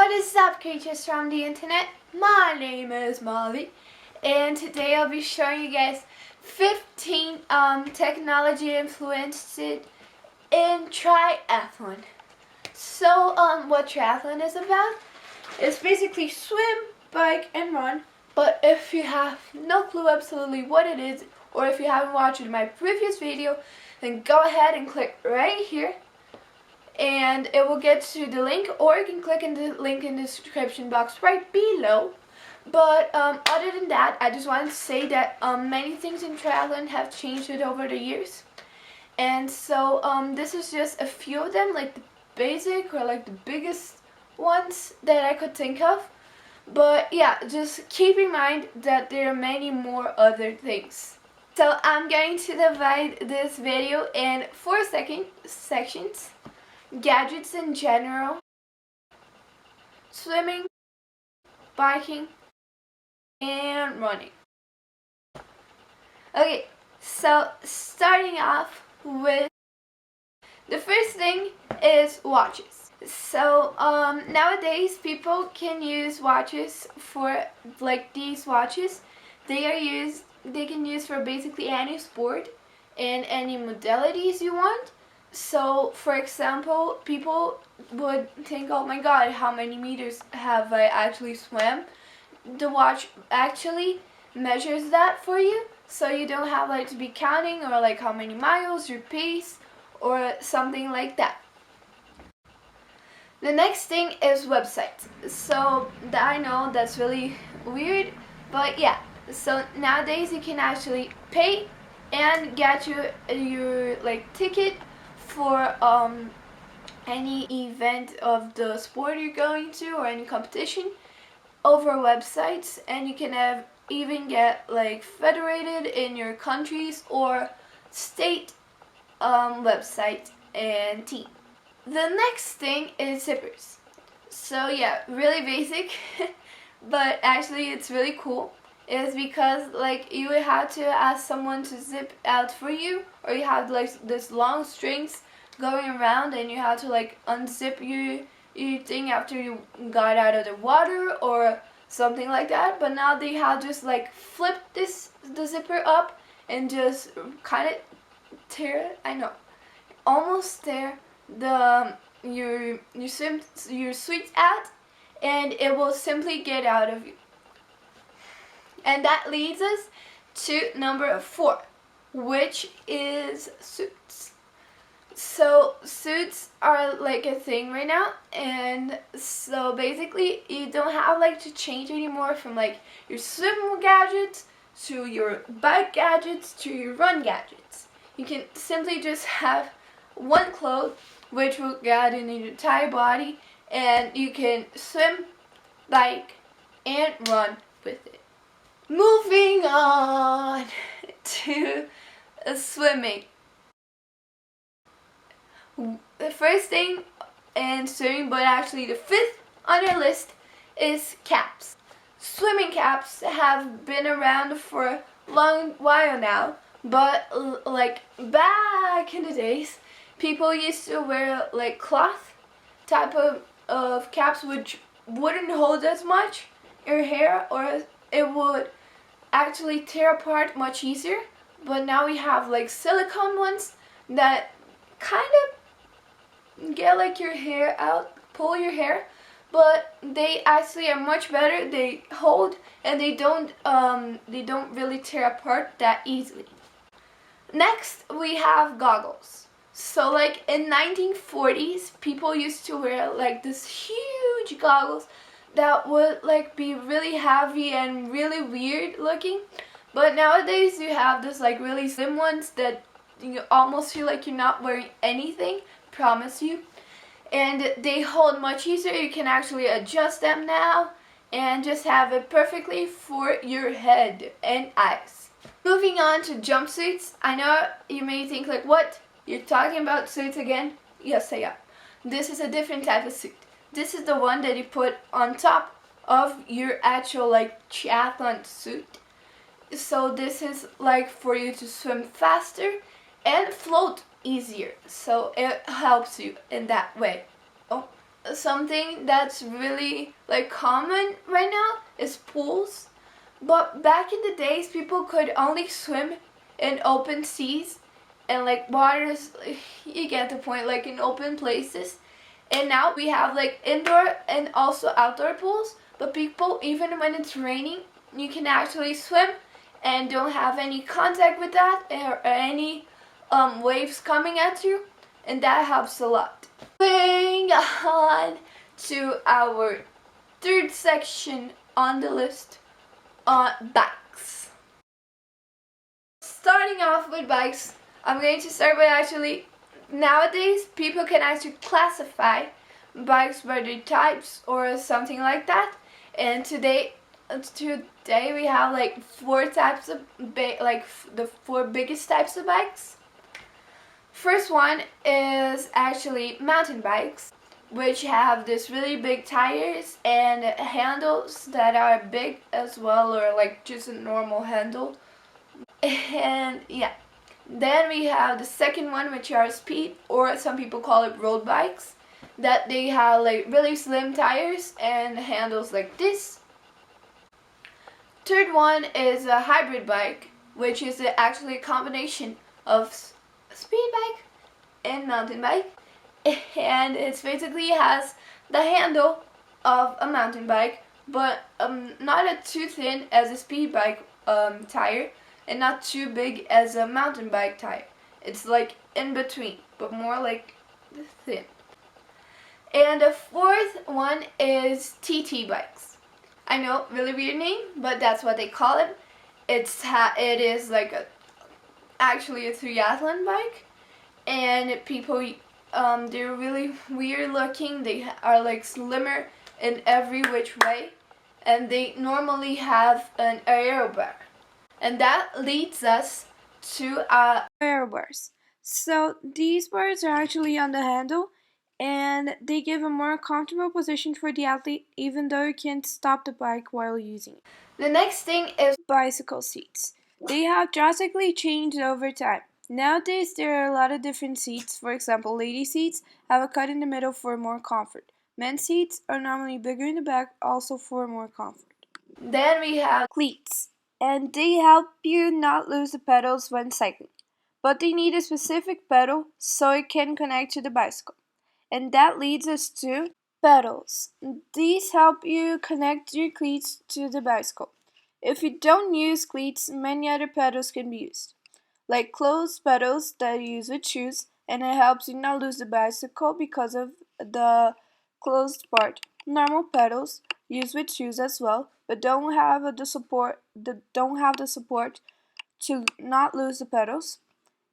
What is up, creatures from the internet? My name is Molly, and today I'll be showing you guys 15 technology influenced in triathlon. So what triathlon is about is basically swim, bike, and run. But if you have no clue absolutely what it is, or if you haven't watched my previous video, then go ahead and click right here and it will get to the link, or you can click in the link in the description box right below. But other than that, I just want to say that many things in triathlon have changed over the years, and so this is just a few of them, like the basic or like the biggest ones that I could think of. But yeah, just keep in mind that there are many more other things. So I'm going to divide this video in 4 sections. Gadgets in general, swimming, biking, and running. Okay, so starting off with the first thing is watches. So nowadays people can use watches for, like these watches, they can use for basically any sport and any modalities you want. So, for example, people would think, oh my god, how many meters have I actually swam? The watch actually measures that for you, so you don't have like to be counting or like how many miles, your pace, or something like that. The next thing is websites. So, I know that's really weird, but yeah. So nowadays you can actually pay and get your like ticket for any event of the sport you're going to, or any competition, over websites, and you can even get like federated in your countries or state website and team. The next thing is zippers. So yeah, really basic but actually it's really cool. Is because like you would have to ask someone to zip out for you, or you have like this long strings going around and you have to like unzip your thing after you got out of the water or something like that. But now they have just like flipped the zipper up and just kind of tear, I know, almost tear your sweets out, and it will simply get out of you. And that leads us to number 4, which is suits. So suits are like a thing right now, and so basically you don't have like to change anymore from like your swim gadgets to your bike gadgets to your run gadgets. You can simply just have one cloth which will get in your entire body, and you can swim, bike, and run with it. Moving on to swimming. The first thing in swimming, but actually the 5th on our list, is caps. Swimming caps have been around for a long while now, but like back in the days, people used to wear like cloth type of caps which wouldn't hold as much your hair, or it would actually tear apart much easier. But now we have like silicone ones that kind of get like your hair out, pull your hair, but they actually are much better. They hold, and they don't really tear apart that easily. Next we have goggles. So like in 1940s, people used to wear like this huge goggles that would like be really heavy and really weird looking. But nowadays you have this like really slim ones that you almost feel like you're not wearing anything, promise you. And they hold much easier. You can actually adjust them now and just have it perfectly for your head and eyes. Moving on to jumpsuits. I know you may think like, what? You're talking about suits again? Yes, I am. This is a different type of suit. This is the one that you put on top of your actual like triathlon suit. So this is like for you to swim faster and float easier. So it helps you in that way. Oh, something that's really like common right now is pools. But back in the days, people could only swim in open seas and like waters, you get the point, like in open places. And now we have like indoor and also outdoor pools. But people, even when it's raining, you can actually swim and don't have any contact with that or any waves coming at you, and that helps a lot. Moving on to our third section on the list, on bikes. Starting off with bikes, I'm going to start with actually, nowadays people can actually classify bikes by their types or something like that. And today we have like four types of the four biggest types of bikes. First one is actually mountain bikes, which have this really big tires and handles that are big as well, or like just a normal handle. And yeah, then we have the second one, which are speed, or some people call it road bikes, that they have like really slim tires and handles like this. Third one is a hybrid bike, which is actually a combination of speed bike and mountain bike, and it basically has the handle of a mountain bike, but not too thin as a speed bike tire, and not too big as a mountain bike tire. It's like in between, but more like thin. And the fourth one is TT bikes. I know, really weird name, but that's what they call it. It is like actually a triathlon bike, and people, they're really weird looking. They are like slimmer in every which way, and they normally have an aero bar. And that leads us to aero bars. So these bars are actually on the handle, and they give a more comfortable position for the athlete, even though you can't stop the bike while using it. The next thing is bicycle seats. They have drastically changed over time. Nowadays, there are a lot of different seats. For example, lady seats have a cut in the middle for more comfort. Men's seats are normally bigger in the back, also for more comfort. Then we have cleats, and they help you not lose the pedals when cycling. But they need a specific pedal so it can connect to the bicycle. And that leads us to pedals. These help you connect your cleats to the bicycle. If you don't use cleats, many other pedals can be used, like closed pedals that you use with shoes, and it helps you not lose the bicycle because of the closed part. Normal pedals used with shoes as well, but don't have the support to not lose the pedals.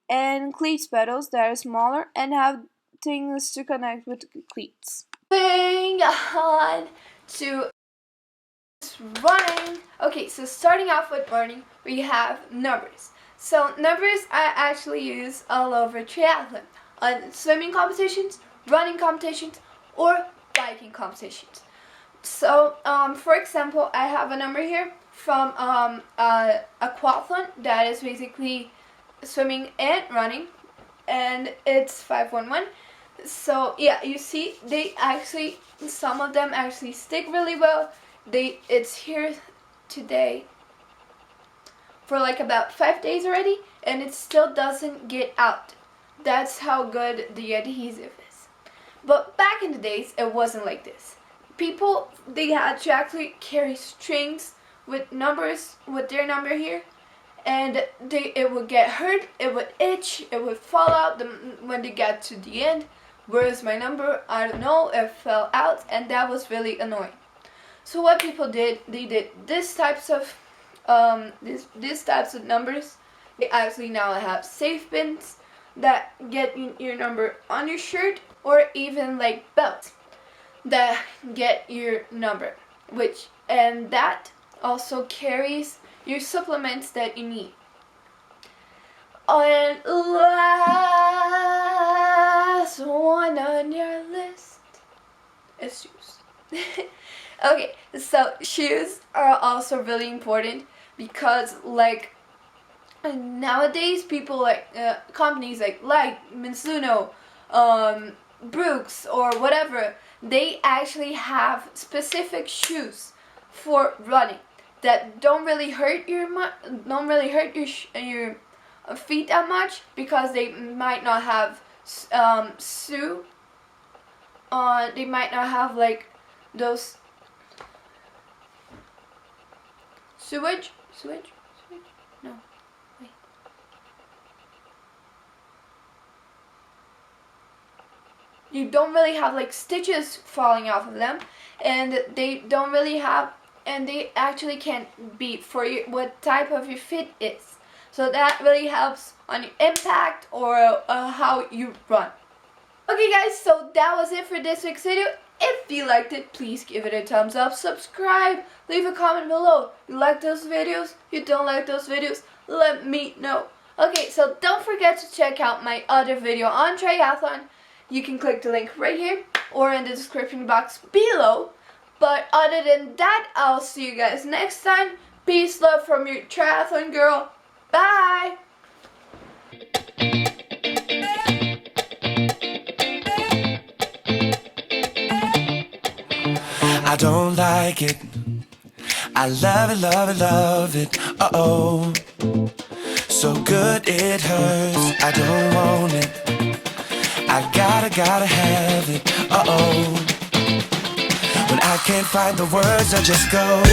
And cleats pedals that are smaller and have things to connect with cleats. Moving on to running. Okay, so starting off with running, we have numbers. So numbers I actually use all over triathlon, on swimming competitions, running competitions, or biking competitions. So for example, I have a number here from a aquathlon that is basically swimming and running, and it's 511. So yeah, you see, some of them actually stick really well. It's here today for like about 5 days already, and it still doesn't get out. That's how good the adhesive is. But back in the days, it wasn't like this. People, they had to actually carry strings with numbers, with their number here, and it would get hurt, it would itch, it would fall out when they got to the end. Where's my number? I don't know, it fell out, and that was really annoying. So what people did, they did these types of numbers. They actually now have safe pins that get your number on your shirt, or even like belts that get your number, and that also carries your supplements that you need. And last one on your list is shoes. Okay, so shoes are also really important because like nowadays people like companies like Mizuno, Brooks or whatever, they actually have specific shoes for running that don't really hurt your feet that much, because they might not have they might not have like those sewage, no, wait. You don't really have like stitches falling off of them, and they don't really have, and they actually can be for what type of your fit is. So that really helps on your impact or how you run. Okay guys, so that was it for this week's video. If you liked it, please give it a thumbs up, subscribe, leave a comment below. You like those videos? You don't like those videos? Let me know. Okay, so don't forget to check out my other video on triathlon. You can click the link right here or in the description box below. But other than that, I'll see you guys next time. Peace, love from your triathlon girl. Bye! I don't like it. I love it, love it, love it. Uh-oh. So good it hurts. I don't want it. I gotta have it. Uh-oh. When I can't find the words, I just go.